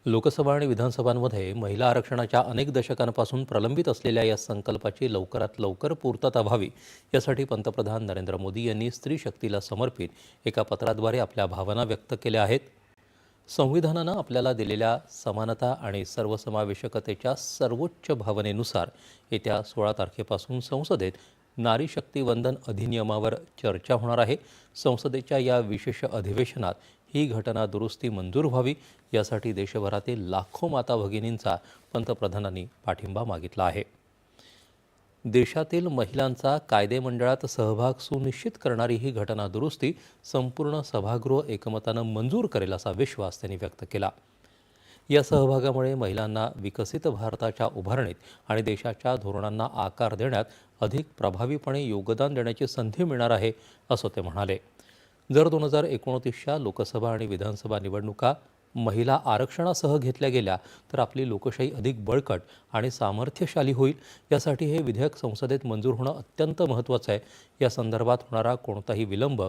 लोकसभा आणि विधानसभांमध्ये महिला आरक्षणाच्या अनेक दशकांपासून प्रलंबित असलेल्या या संकल्पाची लवकरात लवकर पूर्तता व्हावी यासाठी पंतप्रधान नरेंद्र मोदी यांनी स्त्री शक्तीला समर्पित एका पत्राद्वारे आपल्या भावना व्यक्त केल्या आहेत. संविधानानं आपल्याला दिलेल्या समानता आणि सर्वसमावेशकतेच्या सर्वोच्च भावनेनुसार येत्या 16 तारखेपासून संसदेत नारी शक्ती वंदन अधिनियमावर चर्चा होणार आहे. संसदेच्या या विशेष अधिवेशनात ही घटना दुरुस्ती मंजूर व्हावी यासाठी देशभरातील लाखो माता भगिनींचा पंतप्रधानांनी पाठिंबा मागितला आहे. देशातील महिलांचा कायदेमंडळात सहभाग सुनिश्चित करणारी ही घटना दुरुस्ती संपूर्ण सभागृह एकमतानं मंजूर करेल असा विश्वास त्यांनी व्यक्त केला. या सहभागामुळे महिलांना विकसित भारताच्या उभारणीत आणि देशाच्या धोरणांना आकार देण्यात अधिक प्रभावीपणे योगदान देण्याची संधी मिळणार आहे असं ते म्हणाले. जर 2029च्या लोकसभा आणि विधानसभा निवडणुका महिला आरक्षणासह घेतल्या गेल्या तर आपली लोकशाही अधिक बळकट आणि सामर्थ्यशाली होईल. यासाठी हे विधेयक संसदेत मंजूर होणं अत्यंत महत्त्वाचं आहे. या संदर्भात होणारा कोणताही विलंब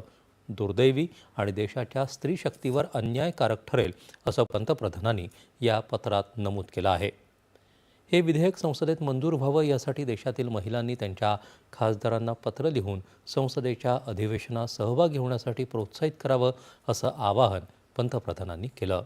दुर्दैवी आणि देशाच्या स्त्री शक्तीवर अन्यायकारक ठरेल असं पंतप्रधानांनी या पत्रात नमूद केलं आहे. हे विधेयक संसदेत मंजूर व्हावं यासाठी देशातील महिलांनी त्यांच्या खासदारांना पत्र लिहून संसदेच्या अधिवेशनात सहभागी होण्यासाठी प्रोत्साहित करावं असं आवाहन पंतप्रधानांनी केलं.